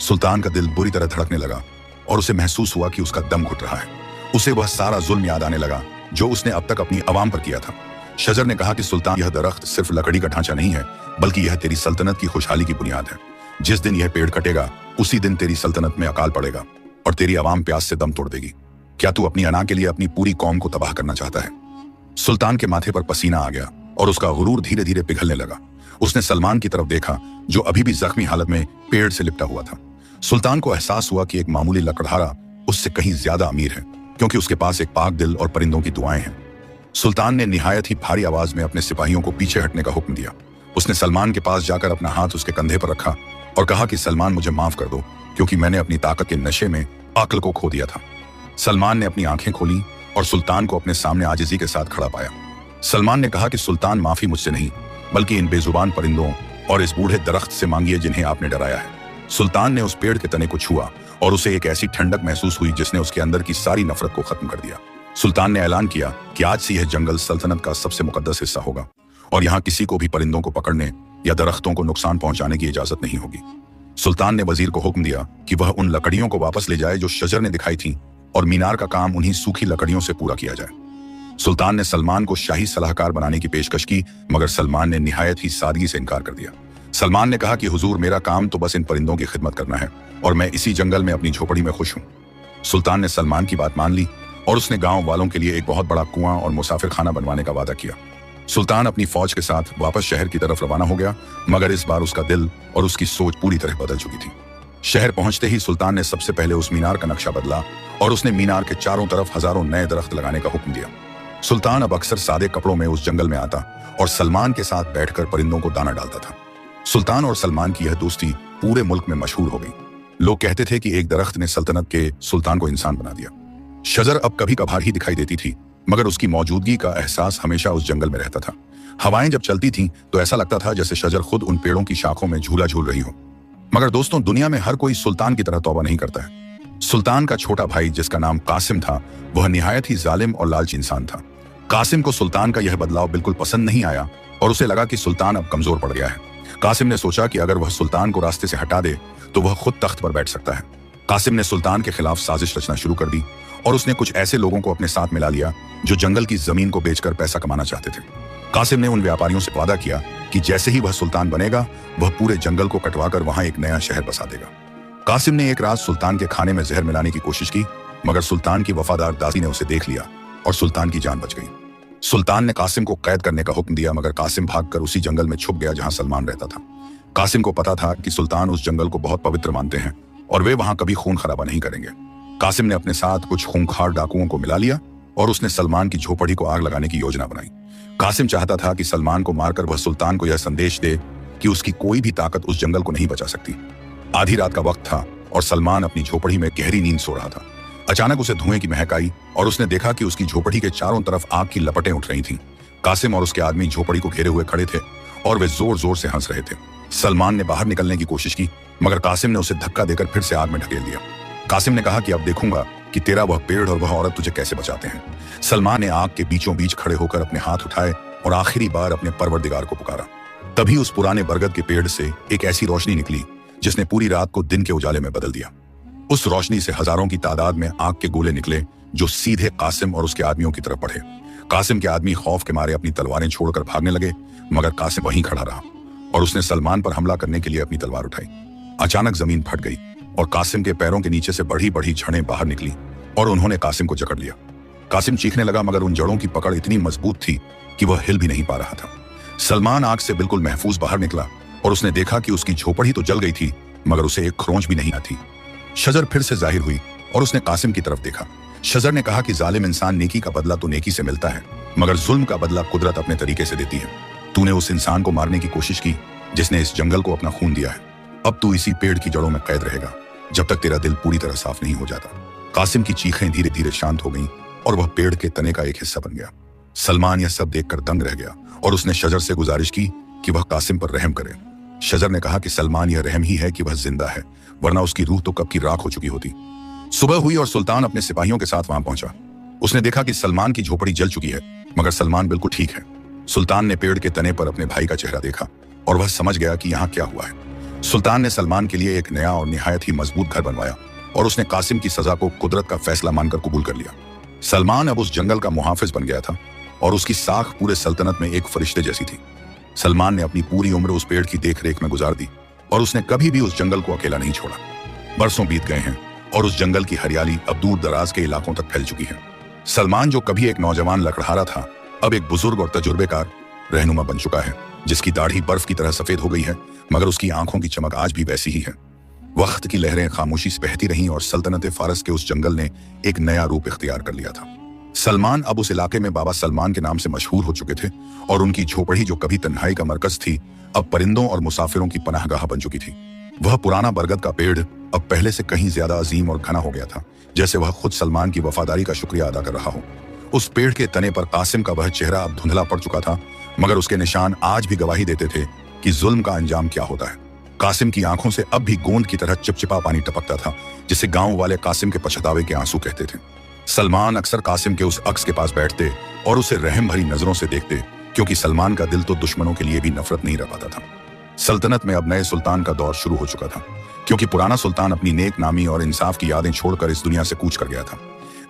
सुल्तान का दिल बुरी तरह धड़कने लगा और उसे महसूस हुआ कि उसका दम घुट रहा है। उसे वह सारा जुल्म याद आने लगा जो उसने अब तक अपनी अवाम पर किया था। शजर ने कहा कि सुल्तान, यह दरख्त सिर्फ लकड़ी का ढांचा नहीं है, बल्कि यह तेरी सल्तनत की खुशहाली की बुनियाद है। जिस दिन यह पेड़ कटेगा उसी दिन तेरी सल्तनत में अकाल पड़ेगा और तेरी अवाम प्यास से दम तोड़ देगी। क्या तू अपनी अना के लिए अपनी पूरी कौम को तबाह करना चाहता है? सुल्तान के माथे पर पसीना आ गया और उसका गुरूर धीरे धीरे पिघलने लगा। उसने सलमान की तरफ देखा जो अभी भी जख्मी हालत में पेड़ से लिपटा हुआ था। सुल्तान को एहसास हुआ कि एक मामूली लकड़हारा उससे कहीं ज्यादा अमीर है, क्योंकि उसके पास एक पाक दिल और परिंदों की दुआएं हैं। सुल्तान ने निहायत ही भारी आवाज में अपने सिपाहियों को पीछे हटने का हुक्म दिया। उसने सलमान के पास जाकर अपना हाथ उसके कंधे पर रखा और कहा कि सलमान, मुझे माफ कर दो, क्योंकि मैंने अपनी ताकत के नशे में अक्ल को खो दिया था। सलमान ने अपनी आंखें खोली और सुल्तान को अपने सामने आजिजी के साथ खड़ा पाया। सलमान ने कहा कि सुल्तान, माफी मुझसे नहीं, बल्कि इन बेजुबान परिंदों और इस बूढ़े दरख्त से मांगिए जिन्हें आपने डराया है। सुल्तान ने उस पेड़ के तने को छुआ और उसे एक ऐसी ठंडक महसूस हुई जिसने उसके अंदर की सारी नफरत को खत्म कर दिया। सुल्तान ने ऐलान किया कि आज से यह जंगल सल्तनत का सबसे मुकद्दस हिस्सा होगा और यहाँ किसी को भी परिंदों को पकड़ने या दरख्तों को नुकसान पहुंचाने की इजाजत नहीं होगी। सुल्तान ने वजीर को हुक्म दिया कि वह उन लकड़ियों को वापस ले जाए जो शजर ने दिखाई थी, और मीनार का काम उन्हीं सूखी लकड़ियों से पूरा किया जाए। सुल्तान ने सलमान को शाही सलाहकार बनाने की पेशकश की, मगर सलमान ने निहायत ही सादगी से इनकार कर दिया। सलमान ने कहा कि हुजूर, मेरा काम तो बस इन परिंदों की खिदमत करना है और मैं इसी जंगल में अपनी झोपड़ी में खुश हूँ। सुल्तान ने सलमान की बात मान ली और उसने गांव वालों के लिए एक बहुत बड़ा कुआं और मुसाफिर खाना बनवाने का वादा किया। सुल्तान अपनी फौज के साथ वापस शहर की तरफ रवाना हो गया, मगर इस बार उसका दिल और उसकी सोच पूरी तरह बदल चुकी थी। शहर पहुंचते ही सुल्तान ने सबसे पहले उस मीनार का नक्शा बदला और उसने मीनार के चारों तरफ हजारों नए दरख्त लगाने का हुक्म दिया। सुल्तान अब अक्सर सादे कपड़ों में उस जंगल में आता और सलमान के साथ बैठकर परिंदों को दाना डालता था। सुल्तान और सलमान की यह दोस्ती पूरे मुल्क में मशहूर हो गई। लोग कहते थे कि एक दरख्त ने सल्तनत के सुल्तान को इंसान बना दिया। शजर अब कभी कभार ही दिखाई देती थी, मगर उसकी मौजूदगी का एहसास हमेशा उस जंगल में रहता था। हवाएं जब चलती थीं तो ऐसा लगता था जैसे शजर खुद उन पेड़ों की शाखों में झूला झूल रही हो। मगर दोस्तों, दुनिया में हर कोई सुल्तान की तरह तौबा नहीं करता है। सुल्तान का छोटा भाई, जिसका नाम कासिम था, वह निहायत ही जालिम और लालची इंसान था। कासिम को सुल्तान का यह बदलाव बिल्कुल पसंद नहीं आया और उसे लगा कि सुल्तान अब कमजोर पड़ गया है। कासिम ने सोचा कि अगर वह सुल्तान को रास्ते से हटा दे तो वह खुद तख्त पर बैठ सकता है। कासिम ने सुल्तान के खिलाफ साजिश रचना शुरू कर दी और उसने कुछ ऐसे लोगों को अपने साथ मिला लिया जो जंगल की जमीन को बेचकर पैसा कमाना चाहते थे। कासिम ने उन व्यापारियों से वादा किया कि जैसे ही वह सुल्तान बनेगा वह पूरे जंगल को कटवाकर वहां एक नया शहर बसा देगा। कासिम ने एक रात सुल्तान के खाने में जहर मिलाने की कोशिश की, मगर सुल्तान की वफादार दासी ने उसे देख लिया और सुल्तान की जान बच गई। सुल्तान ने कासिम को कैद करने का हुक्म दिया, मगर कासिम भागकर उसी जंगल में छुप गया जहां सलमान रहता था। कासिम को पता था कि सुल्तान उस जंगल को बहुत पवित्र मानते हैं और वे वहां कभी खून खराबा नहीं करेंगे। कासिम ने अपने साथ कुछ खूंखार डाकुओं को मिला लिया और उसने सलमान की झोपड़ी को आग लगाने की योजना बनाई। कासिम चाहता था कि सलमान को मारकर वह सुल्तान को यह संदेश दे कि उसकी कोई भी ताकत उस जंगल को नहीं बचा सकती। आधी रात का वक्त था और सलमान अपनी झोपड़ी में गहरी नींद सो रहा था। अचानक उसे धुएं की महक आई और उसने देखा कि उसकी झोपड़ी के चारों तरफ आग की लपटें उठ रही थीं। कासिम और उसके आदमी झोपड़ी को घेरे हुए खड़े थे और वे जोर जोर से हंस रहे थे। सलमान ने बाहर निकलने की कोशिश की, मगर कासिम ने उसे धक्का देकर फिर से आग में ढकेल दिया। कासिम ने कहा कि अब देखूंगा कि तेरा वह पेड़ और वह औरत तुझे कैसे बचाते हैं। सलमान ने आग के बीचों बीच खड़े होकर अपने हाथ उठाए और आखिरी बार अपने परवरदिगार को पुकारा। तभी उस पुराने बरगद के पेड़ से एक ऐसी रोशनी निकली जिसने पूरी रात को दिन के उजाले में बदल दिया। उस रोशनी से हजारों की तादाद में आग के गोले निकले जो सीधे कासिम और उसके आदमियों की तरफ बढ़े। कासिम के आदमी खौफ के मारे अपनी तलवारें छोड़कर भागने लगे, मगर कासिम वहीं खड़ा रहा और उसने सलमान पर हमला करने के लिए अपनी तलवार उठाई। अचानक जमीन फट गई और कासिम के पैरों के नीचे से बड़ी बड़ी जड़ें बाहर निकली और उन्होंने कासिम को जकड़ लिया। कासिम चीखने लगा, मगर उन जड़ों की पकड़ इतनी मजबूत थी कि वह हिल भी नहीं पा रहा था। सलमान आग से बिल्कुल महफूज बाहर निकला और उसने देखा कि उसकी झोपड़ी तो जल गई थी, मगर उसे एक खरोंच भी नहीं आती। शजर फिर से जाहिर हुई और उसने कासिम की तरफ देखा। शजर ने कहा कि जालिम इंसान नेकी का बदला तो नेकी से मिलता है, मगर जुल्म का बदला कुदरत अपने तरीके से देती है। तूने उस इंसान को मारने की कोशिश की जिसने इस जंगल को अपना खून दिया है। अब तू इसी पेड़ की जड़ों में कैद रहेगा जब तक तेरा दिल पूरी तरह साफ नहीं हो जाता। कासिम की चीखें धीरे धीरे शांत हो गईं और वह पेड़ के तने का एक हिस्सा बन गया। सलमान यह सब देखकर दंग रह गया और उसने शजर से गुजारिश की कि वह कासिम पर रहम करे। शजर ने कहा कि सलमान, यह रहम ही है कि वह जिंदा है, वरना उसकी रूह तो कब की राख हो चुकी होती। सुबह हुई और सुल्तान अपने सिपाहियों के साथ वहां पहुंचा। उसने देखा कि सलमान की झोपड़ी जल चुकी है, मगर सलमान बिल्कुल ठीक है। सुल्तान ने पेड़ के तने पर अपने भाई का चेहरा देखा और वह समझ गया कि यहाँ क्या हुआ है। सुल्तान ने सलमान के लिए एक नया और निहायत ही मजबूत घर बनवाया और उसने कासिम की सजा को कुदरत का फैसला मानकर कबूल कर लिया। सलमान अब उस जंगल का मुहाफिज बन गया था और उसकी साख पूरे सल्तनत में एक फरिश्ते जैसी थी। सलमान ने अपनी पूरी उम्र उस पेड़ की देखरेख में गुजार दी और उसने कभी भी उस जंगल को अकेला नहीं छोड़ा। बरसों बीत गए हैं और उस जंगल की हरियाली अब दूर दराज के इलाकों तक फैल चुकी है। सलमान, जो कभी एक नौजवान लकड़हारा था, अब एक बुजुर्ग और तजुर्बेकार रहनुमा बन चुका है, जिसकी दाढ़ी बर्फ की तरह सफेद हो गई है, मगर उसकी आंखों की चमक आज भी वैसी ही है। वक्त की लहरें खामोशी से बहती रहीं और सल्तनत फारस के उस जंगल ने एक नया रूप इख्तियार कर लिया था। सलमान अब उस इलाके में बाबा सलमान के नाम से मशहूर हो चुके थे और उनकी झोपड़ी, जो कभी तन्हाई का मरकज थी, अब परिंदों और मुसाफिरों की पनाहगाह बन चुकी थी। वह पुराना बरगद का पेड़ अब पहले से कहीं ज्यादा अजीम और घना हो गया था, जैसे वह खुद सलमान की वफादारी का शुक्रिया अदा कर रहा हो। उस पेड़ के तने पर कासिम का वह चेहरा अब धुंधला पड़ चुका था, मगर उसके निशान आज भी गवाही देते थे कि जुल्म का अंजाम क्या होता है। कासिम की आंखों से अब भी गोंद की तरह चिपचिपा पानी टपकता था, जिसे गांव वाले कासिम के पछतावे के आंसू कहते थे। सलमान अक्सर कासिम के उस अक्स के पास बैठते और उसे रहम भरी नजरों से देखते, क्योंकि सलमान का दिल तो दुश्मनों के लिए भी नफरत नहीं रह पाता था। सल्तनत में अब नए सुल्तान का दौर शुरू हो चुका था, क्योंकि पुराना सुल्तान अपनी नेक नामी और इंसाफ की यादें छोड़कर इस दुनिया से कूच कर गया था।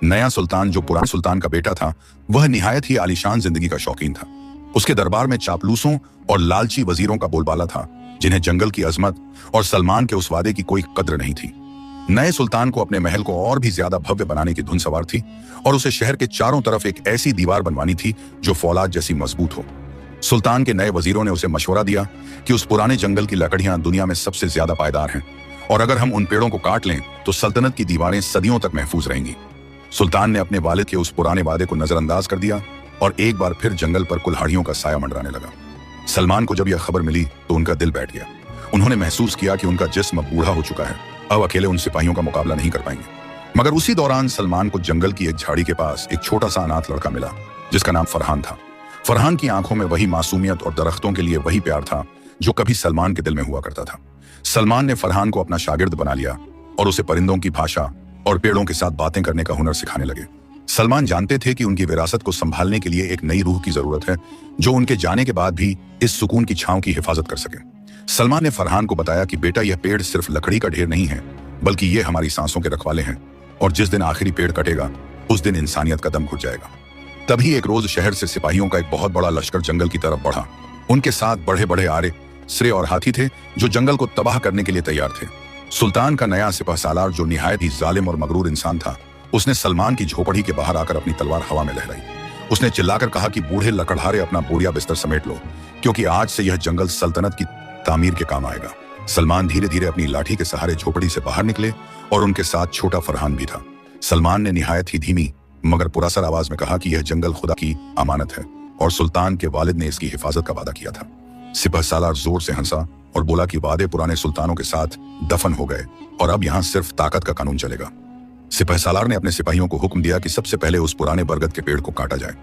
नया सुल्तान, जो पुराने सुल्तान का बेटा था, वह निहायत ही आलीशान जिंदगी का शौकीन था। उसके दरबार में चापलूसों और लालची वजीरों का बोलबाला था, जिन्हें जंगल की अजमत और सलमान के उस वादे की कोई कद्र नहीं थी। नए सुल्तान को अपने महल को और भी ज्यादा भव्य बनाने की धुन सवार थी और उसे शहर के चारों तरफ एक ऐसी दीवार बनवानी थी जो फौलाद जैसी मजबूत हो। सुल्तान के नए वजीरों ने उसे मशवरा दिया कि उस पुराने जंगल की लकड़ियां दुनिया में सबसे ज्यादा पायदार हैं और अगर हम उन पेड़ों को काट लें तो सल्तनत की दीवारें सदियों तक महफूज रहेंगी। सुल्तान ने अपने वालिद के उस पुराने वादे को नजरअंदाज कर दिया और एक बार फिर जंगल पर कुल्हाड़ियों का साया मंडराने लगा। सलमान को जब यह खबर मिली तो उनका दिल बैठ गया। उन्होंने महसूस किया कि उनका जिस्म अब बूढ़ा हो चुका है, अब अकेले उन सिपाहियों का मुकाबला नहीं कर पाएंगे। मगर उसी दौरान सलमान को जंगल की एक झाड़ी के पास एक छोटा सा अनाथ लड़का मिला, जिसका नाम फरहान था। फरहान की आंखों में वही मासूमियत और दरख्तों के लिए वही प्यार था जो कभी सलमान के दिल में हुआ करता था। सलमान ने फरहान को अपना शागिर्द बना लिया और उसे परिंदों की भाषा और पेड़ों के साथ बातें करने का हुनर सिखाने लगे। सलमान जानते थे कि उनकी विरासत को संभालने के लिए एक नई रूह की जरूरत है, जो उनके जाने के बाद भी इस सुकून की छांव की हिफाजत कर सके। सलमान ने फरहान को बताया कि बेटा, यह पेड़ सिर्फ लकड़ी का ढेर नहीं है, बल्कि ये हमारी सांसों के रखवाले हैं और जिस दिन आखिरी पेड़ कटेगा उस दिन इंसानियत का दम घुट जाएगा। तभी एक रोज शहर से सिपाहियों का एक बहुत बड़ा लश्कर जंगल की तरफ बढ़ा। उनके साथ बड़े बड़े आरे, सिरे और हाथी थे जो जंगल को तबाह करने के लिए तैयार थे। सुल्तान का नया सिपह सालार, जो निहायत ही जालिम और मगरूर इंसान था, उसने सलमान की झोपड़ी के बाहर आकर अपनी तलवार हवा में लहराई। उसने चिल्लाकर कहा कि बूढ़े लकड़हारे, अपना बोरिया बिस्तर समेट लो, क्योंकि आज से यह जंगल सल्तनत की तामीर के काम आएगा। सलमान धीरे धीरे अपनी लाठी के सहारे झोपड़ी से बाहर निकले और उनके साथ छोटा फरहान भी था। सलमान ने निहायत ही धीमी मगर पुरअसर आवाज में कहा कि यह जंगल खुदा की अमानत है और सुल्तान के वालिद ने इसकी हिफाजत का वादा किया था। सिपह सालार जोर से हंसा और बोला कि वादे पुराने सुल्तानों के साथ दफन हो गए और अब यहाँ सिर्फ ताकत का कानून चलेगा। सिपह सालार ने अपने सिपाहियों को हुक्म दिया कि सबसे पहले उस पुराने बरगद के पेड़ को काटा जाए।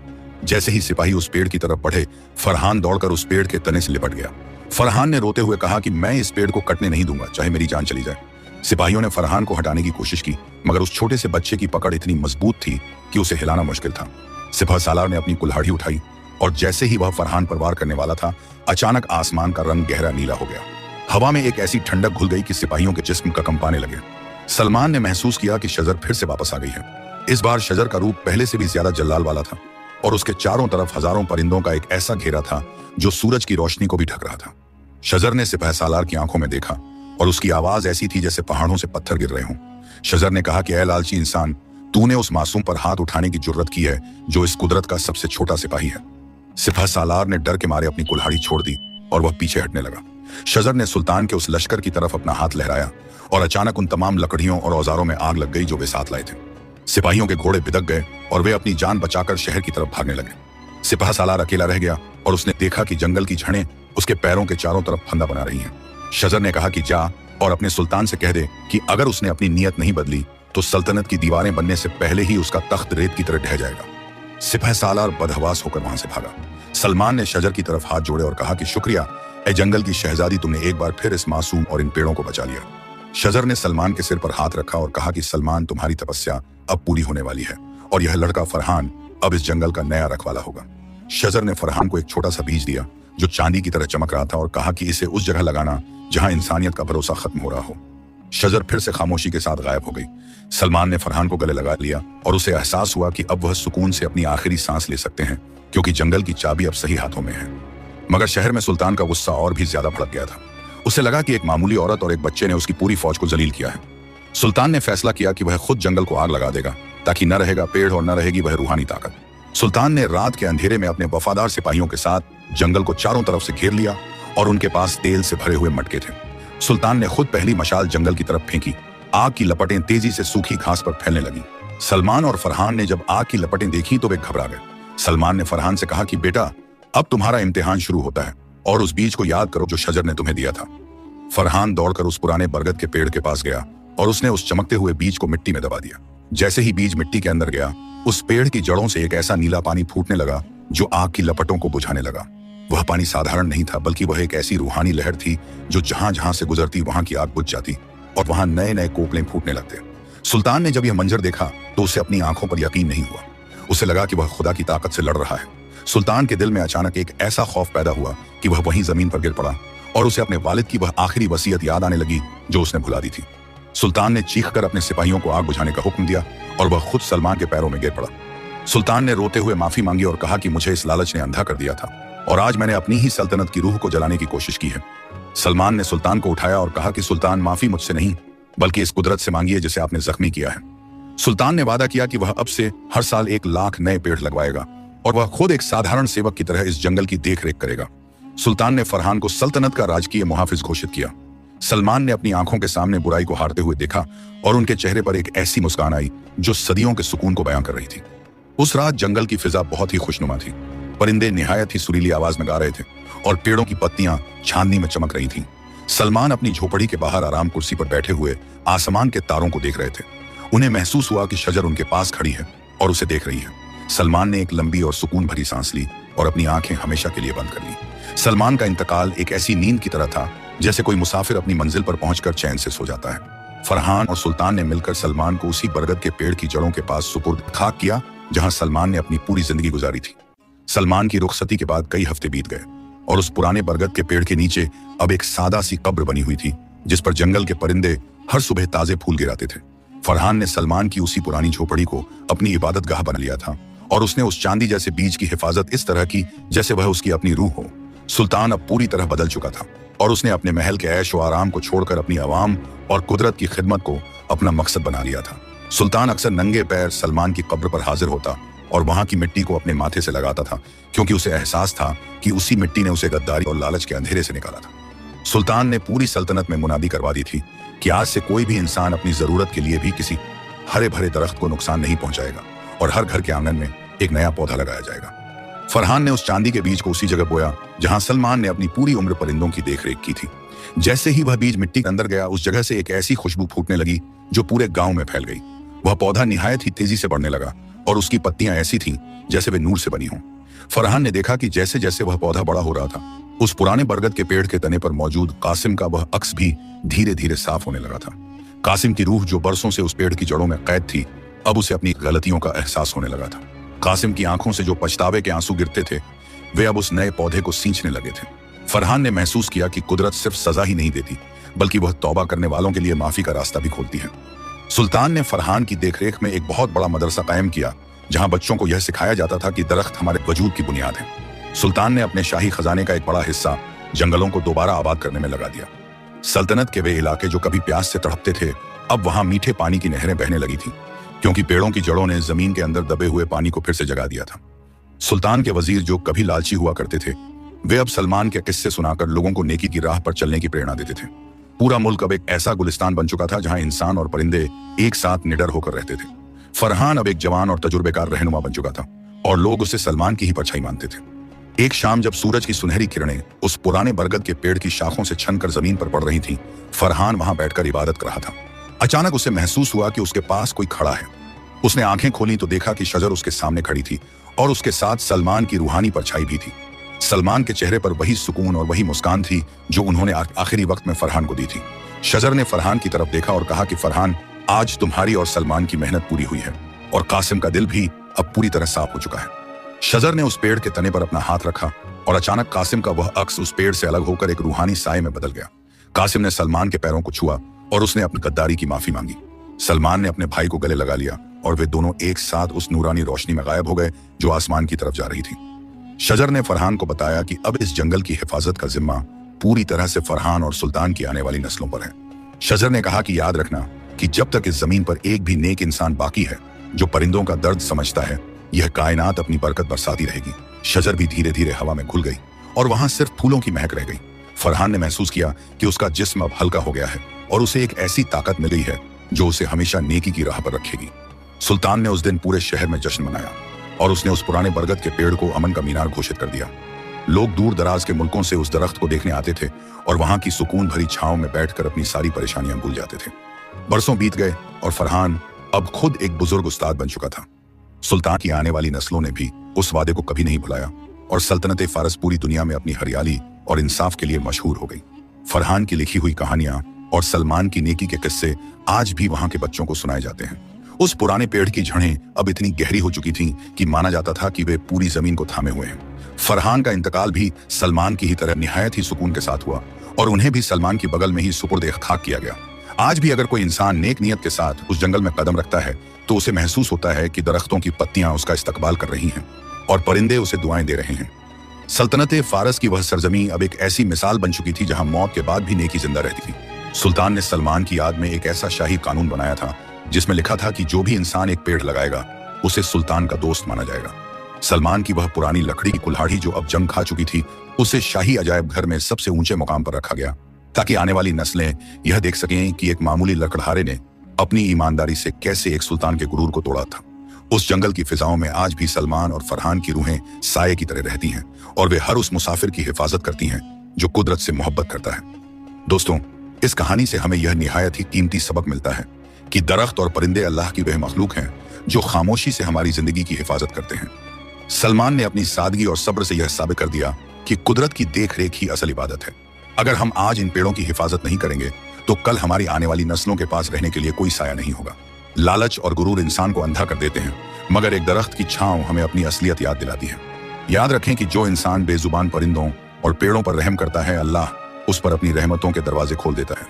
जैसे ही सिपाही उस पेड़ की तरफ बढ़े, फरहान दौड़कर उस पेड़ के तने से लिपट गया। फरहान ने रोते हुए कहा कि मैं इस पेड़ को कटने नहीं दूंगा, चाहे मेरी जान चली जाए। सिपाहियों ने फरहान को हटाने की कोशिश की, मगर उस छोटे से बच्चे की पकड़ इतनी मजबूत थी कि उसे हिलाना मुश्किल था। सिपह सालार ने अपनी कुल्हाड़ी उठाई और जैसे ही वह फरहान पर वार करने वाला था, अचानक आसमान का रंग गहरा नीला हो गया। हवा में एक ऐसी ठंडक घुल गई कि सिपाहियों के जिस्म कंपाने लगे। सलमान ने महसूस किया कि शजर फिर से वापस आ गई है। इस बार शजर का रूप पहले से भी ज्यादा जल्लाल वाला था और उसके चारों तरफ हजारों परिंदों का एक ऐसा घेरा था जो सूरज की रोशनी को भी ढक रहा था। शजर ने सिपहसालार की आंखों में देखा और उसकी आवाज ऐसी थी जैसे पहाड़ों से पत्थर गिर रहे हों। शजर ने कहा कि ऐ लालची इंसान, तूने उस मासूम पर हाथ उठाने की जुर्रत की है जो इस कुदरत का सबसे छोटा सिपाही है। सिपहसालार ने डर के मारे अपनी कुल्हाड़ी छोड़ दी और वह पीछे हटने लगा। शजर ने सुल्तान के उस लश्कर की तरफ अपना हाथ लहराया और अचानक उन तमाम लकड़ियों और औजारों में आग लग गई जो वे साथ लाए थे। सिपाहियों के घोड़े बिदक गए और वे अपनी जान बचाकर शहर की तरफ भागने लगे। सिपहसालार अकेला रह गया और उसने देखा कि जंगल की झड़ें उसके पैरों के चारों तरफ फंदा बना रही हैं। शजर ने कहा कि जा और अपने सुल्तान से कह दे कि अगर उसने अपनी नीयत नहीं बदली तो सल्तनत की दीवारें बनने से पहले ही उसका तख्त रेत की तरह ढह जाएगा। सिपहसालार बदहवास होकर वहां से भागा। सलमान ने शजर की तरफ हाथ जोड़े और कहा कि शुक्रिया ए जंगल की शहजादी, तुमने एक बार फिर इस मासूम और इन पेड़ों को बचा लिया। शजर ने सलमान के सिर पर हाथ रखा और कहा कि सलमान, तुम्हारी तपस्या अब पूरी होने वाली है और यह लड़का फरहान अब इस जंगल का नया रखवाला होगा। शजर ने फरहान को एक छोटा सा बीज दिया जो चांदी की तरह चमक रहा था और कहा कि इसे उस जगह लगाना जहां इंसानियत का भरोसा खत्म हो रहा हो। शजर फिर से खामोशी के साथ गायब हो गई। सलमान ने फरहान को गले लगा लिया और उसे एहसास हुआ कि अब वह सुकून से अपनी आखिरी सांस ले सकते हैं क्योंकि जंगल की चाबी अब सही हाथों में है। मगर शहर में सुल्तान का गुस्सा और भी ज्यादा भड़क गया था। उसे लगा कि एक मामूली औरत और एक बच्चे ने उसकी पूरी फौज को जलील किया है। सुल्तान ने फैसला किया कि वह खुद जंगल को आग लगा देगा ताकि न रहेगा पेड़ और न रहेगी वह रूहानी ताकत। सुल्तान ने रात के अंधेरे में अपने वफादार सिपाहियों के साथ जंगल को चारों तरफ से घेर लिया और उनके पास तेल से भरे हुए मटके थे। सुल्तान ने खुद पहली मशाल जंगल की तरफ फेंकी। आग की लपटें तेजी से सूखी घास पर फैलने लगी। सलमान और फरहान ने जब आग की लपटें देखी तो वे घबरा गए। सलमान ने फरहान से कहा कि बेटा, अब तुम्हारा इम्तिहान शुरू होता है और उस बीज को याद करो जो शजर ने तुम्हें दिया था। फरहान दौड़कर उस पुराने बरगद के पेड़ के पास गया और उसने उस चमकते हुए बीज को मिट्टी में दबा दिया। जैसे ही बीज मिट्टी के अंदर गया, उस पेड़ की जड़ों से एक ऐसा नीला पानी फूटने लगा जो आग की लपटों को बुझाने लगा। वह पानी साधारण नहीं था बल्कि वह एक ऐसी रूहानी लहर थी जो जहां जहां से गुजरती वहां की आग बुझ जाती और वहां नए नए कोपले फूटने लगते। सुल्तान ने जब यह मंजर देखा तो उसे अपनी आंखों पर यकीन नहीं हुआ। उसे लगा कि वह खुदा की ताकत से लड़ रहा है। सुल्तान के दिल में अचानक एक ऐसा खौफ पैदा हुआ कि वह वहीं जमीन पर गिर पड़ा और उसे अपने वालिद की वह आखिरी वसीयत याद आने लगी जो उसने भुला दी थी। सुल्तान ने चीखकर अपने सिपाहियों को आग बुझाने का हुक्म दिया और वह खुद सलमान के पैरों में गिर पड़ा। सुल्तान ने रोते हुए माफी मांगी और कहा कि मुझे इस लालच ने अंधा कर दिया था और आज मैंने अपनी ही सल्तनत की रूह को जलाने की कोशिश की है। सलमान ने सुल्तान को उठाया और कहा कि सुल्तान, माफी मुझसे नहीं बल्कि इस कुदरत से मांगिए जिसे आपने जख्मी किया है। सुल्तान ने वादा किया कि वह अब से हर साल 1 लाख नए पेड़ लगवाएगा और वह खुद एक साधारण सेवक की तरह इस जंगल की देखरेख करेगा। सुल्तान ने फरहान को सल्तनत का राजकीय मुहाफिज घोषित किया। सलमान ने अपनी आंखों के सामने बुराई को हारते हुए देखा और उनके चेहरे पर एक ऐसी मुस्कान आई जो सदियों के सुकून को बयां कर रही थी। उस रात जंगल की फिजा बहुत ही खुशनुमा थी। परिंदे निहायत ही सुरीली आवाज में गा रहे थे और पेड़ों की पत्तियां चांदनी में चमक रही थीं। सलमान अपनी झोपड़ी के बाहर आराम कुर्सी पर बैठे हुए आसमान के तारों को देख रहे थे। उन्हें महसूस हुआ कि शजर उनके पास खड़ी है और उसे देख रही है। सलमान ने एक लंबी और सुकून भरी सांस ली और अपनी आंखें हमेशा के लिए बंद कर ली। सलमान का इंतकाल एक ऐसी नींद की तरह था जैसे कोई मुसाफिर अपनी मंजिल पर पहुंचकर चैन से सो जाता है। फरहान और सुल्तान ने मिलकर सलमान को उसी बरगद के पेड़ की जड़ों के पास सुपुर्द खाक किया जहां सलमान ने अपनी पूरी जिंदगी गुजारी थी। सलमान की रुखसती के बाद कई हफ्ते बीत गए और उस पुराने बरगद के पेड़ के नीचे अब एक सादा सी कब्र बनी हुई थी जिस पर जंगल के परिंदे हर सुबह ताजे फूल गिराते थे। फरहान ने सलमान की उसी पुरानी झोपड़ी को अपनी इबादत गाह बना लिया था और उसने उस चांदी जैसे बीज की हिफाजत इस तरह की जैसे वह उसकी अपनी रूह हो। सुल्तान अब पूरी तरह बदल चुका था और उसने अपने महल के ऐश व आराम को छोड़कर अपनी आवाम और कुदरत की खिदमत को अपना मकसद बना लिया था। सुल्तान अक्सर नंगे पैर सलमान की कब्र पर हाजिर होता और वहां की मिट्टी को अपने माथे से लगाता था क्योंकि उसे एहसास था कि उसी मिट्टी ने उसे गद्दारी और लालच के अंधेरे से निकाला था। सुल्तान ने पूरी सल्तनत में मुनादी करवा दी थी कि आज से कोई भी इंसान अपनी जरूरत के लिए भी किसी हरे भरे दरख्त को नुकसान नहीं पहुंचाएगा और हर घर के आंगन में एक नया पौधा लगाया जाएगा। फरहान ने उस चांदी के बीज को उसी जगह बोया जहां सलमान ने अपनी पूरी उम्र परिंदों की देखरेख की थी। जैसे ही वह बीज मिट्टी के अंदर गया, उस जगह से एक ऐसी खुशबू फूटने लगी जो पूरे गांव में फैल गई। वह पौधा निहायत ही तेजी से बढ़ने लगा और उसकी पत्तियां ऐसी थीं जैसे वे नूर से बनी हों। फरहान ने देखा कि जैसे जैसे वह पौधा बड़ा हो रहा था, उस पुराने बरगद के पेड़ के तने पर मौजूद कासिम का वह अक्स भी धीरे धीरे साफ होने लगा था। कासिम की रूह जो बरसों से उस पेड़ की जड़ों में कैद थी, अब उसे अपनी गलतियों का एहसास होने लगा था। कासिम की आंखों से जो पछतावे के आंसू गिरते थे, वे अब उस नए पौधे को सींचने लगे थे। फरहान ने महसूस किया कि कुदरत सिर्फ सजा ही नहीं देती बल्कि वह तौबा करने वालों के लिए माफी का रास्ता भी खोलती है। सुल्तान ने फरहान की देखरेख में एक बहुत बड़ा मदरसा कायम किया, जहां बच्चों को यह सिखाया जाता था कि दरख्त हमारे वजूद की बुनियाद है। सुल्तान ने अपने शाही खजाने का एक बड़ा हिस्सा जंगलों को दोबारा आबाद करने में लगा दिया। सल्तनत के वे इलाके जो कभी प्यास से तड़पते थे, अब वहां मीठे पानी की नहरें बहने लगी थी, क्योंकि पेड़ों की जड़ों ने जमीन के अंदर दबे हुए पानी को फिर से जगा दिया था। सुल्तान के वजीर जो कभी लालची हुआ करते थे, वे अब सलमान के किस्से सुनाकर लोगों को नेकी की राह पर चलने की प्रेरणा देते थे। पूरा मुल्क अब एक ऐसा गुलिस्तान बन चुका था जहां इंसान और परिंदे एक साथ निडर होकर रहते थे। फरहान अब एक जवान और तजुर्बेकार रहनुमा बन चुका था और लोग उसे सलमान की ही परछाई मानते थे। एक शाम जब सूरज की सुनहरी किरणें उस पुराने बरगद के पेड़ की शाखों से छनकर जमीन पर पड़ रही थीं, फरहान वहां बैठकर इबादत कर रहा था। अचानक उसे महसूस हुआ कि उसके पास कोई खड़ा है। उसने आंखें खोली तो देखा कि शजर उसके सामने खड़ी थी और उसके साथ सलमान की रूहानी परछाई भी थी। सलमान के चेहरे पर वही सुकून और वही मुस्कान थी जो उन्होंने आखिरी वक्त में फरहान को दी थी। शजर ने फरहान की तरफ देखा और कहा कि फरहान, आज तुम्हारी और सलमान की मेहनत पूरी हुई है और कासिम का दिल भी अब पूरी तरह साफ हो चुका है। शजर ने उस पेड़ के तने पर अपना हाथ रखा और अचानक कासिम का वह अक्स उस पेड़ से अलग होकर एक रूहानी साए में बदल गया। कासिम ने सलमान के पैरों को छुआ और उसने अपनी गद्दारी की माफी मांगी। सलमान ने अपने भाई को गले लगा लिया और वे दोनों एक साथ उस नूरानी रोशनी में गायब हो गए जो आसमान की तरफ जा रही थी। शजर ने फरहान को बताया कि अब इस जंगल की हिफाजत का जिम्मा पूरी तरह से फरहान और सुल्तान की आने वाली नस्लों पर है। शजर ने कहा कि याद रखना कि जब तक इस जमीन पर एक भी नेक इंसान बाकी है जो परिंदों का दर्द समझता है, यह कायनात अपनी बरकत बरसाती रहेगी। शजर भी धीरे धीरे हवा में घुल गई और वहां सिर्फ फूलों की महक रह गई। फरहान ने महसूस किया कि उसका जिस्म अब हल्का हो गया है और उसे एक ऐसी ताकत मिल गई है जो उसे हमेशा नेकी की राह पर रखेगी। सुल्तान ने उस दिन पूरे शहर में जश्न मनाया और उसने उस पुराने बरगद के पेड़ को अमन का मीनार घोषित कर दिया। लोग दूर दराज के मुल्कों से उस दरख्त को देखने आते थे और वहां की सुकून भरी छांव में बैठकर अपनी सारी परेशानियां भूल जाते थे। बरसों बीत गए और फरहान अब खुद एक बुजुर्ग उस्ताद बन चुका था। सुल्तान की आने वाली नस्लों ने भी उस वादे को कभी नहीं भुलाया और सल्तनत फारस पूरी दुनिया में अपनी हरियाली और इंसाफ के लिए मशहूर हो गई। फरहान की लिखी हुई कहानियां और सलमान की नेकी के किस्से आज भी वहां के बच्चों को सुनाए जाते हैं। उस पुराने पेड़ की जड़ें अब इतनी गहरी हो चुकी थीं कि माना जाता था कि वे पूरी जमीन को थामे हुए हैं। फरहान का इंतकाल भी सलमान की ही तरह निहायत ही सुकून के साथ हुआ और उन्हें भी सलमान की बगल में ही सुपुर्द खाक किया गया। आज भी अगर कोई इंसान नेक नियत के साथ उस जंगल में कदम रखता है तो उसे महसूस होता है कि दरख्तों की पत्तियां उसका इस्तकबाल कर रही हैं और परिंदे उसे दुआएं दे रहे हैं। सल्तनत फारस की वह सरजमी अब एक ऐसी मिसाल बन चुकी थी जहां मौत के बाद भी नेकी जिंदा रहती थी। सुल्तान ने सलमान की याद में एक ऐसा शाही कानून बनाया था जिसमें लिखा था कि जो भी इंसान एक पेड़ लगाएगा उसे सुल्तान का दोस्त माना जाएगा। सलमान की वह पुरानी लकड़ी की कुल्हाड़ी जो अब जंग खा चुकी थी, उसे शाही अजायब घर में सबसे ऊंचे मुकाम पर रखा गया ताकि आने वाली नस्लें यह देख सकें कि एक मामूली लकड़हारे ने अपनी ईमानदारी से कैसे एक सुल्तान के गुरूर को तोड़ा था। उस जंगल की फिजाओं में आज भी सलमान और फरहान की रूहें साये की तरह रहती हैं और वे हर उस मुसाफिर की हिफाजत करती हैं जो कुदरत से मोहब्बत करता है। दोस्तों, इस कहानी से हमें यह निहायत ही कीमती सबक मिलता है कि दरख्त और परिंदे अल्लाह की वह मखलूक हैं जो खामोशी से हमारी जिंदगी की हिफाजत करते हैं। सलमान ने अपनी सादगी और सब्र से यह साबित कर दिया कि कुदरत की देख रेख ही असल इबादत है। अगर हम आज इन पेड़ों की हिफाजत नहीं करेंगे तो कल हमारी आने वाली नस्लों के पास रहने के लिए कोई साया नहीं होगा। लालच और गुरूर इंसान को अंधा कर देते हैं, मगर एक दरख्त की छांव हमें अपनी असलियत याद दिलाती है। याद रखें कि जो इंसान बेजुबान परिंदों और पेड़ों पर रहम करता है, अल्लाह उस पर अपनी रहमतों के दरवाजे खोल देता है।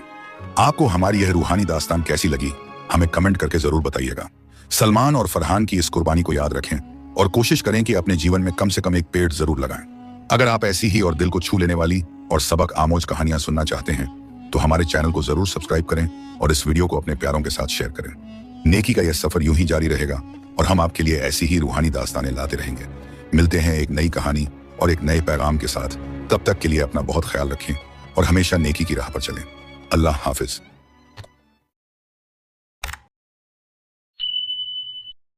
आपको हमारी यह रूहानी दास्तान कैसी लगी, हमें कमेंट करके जरूर बताइएगा। सलमान और फरहान की इस कुर्बानी को याद रखें और कोशिश करें कि अपने जीवन में कम से कम एक पेड़ जरूर लगाएं। अगर आप ऐसी ही और दिल को छू लेने वाली और सबक आमोज कहानियां सुनना चाहते हैं तो हमारे चैनल को जरूर सब्सक्राइब करें और इस वीडियो को अपने प्यारों के साथ शेयर करें। नेकी का यह सफर यूं ही जारी रहेगा और हम आपके लिए ऐसी ही रूहानी दास्तानें लाते रहेंगे। मिलते हैं एक नई कहानी और एक नए पैगाम के साथ। तब तक के लिए अपना बहुत ख्याल रखें और हमेशा नेकी की राह पर चलें। अल्लाह हाफिज।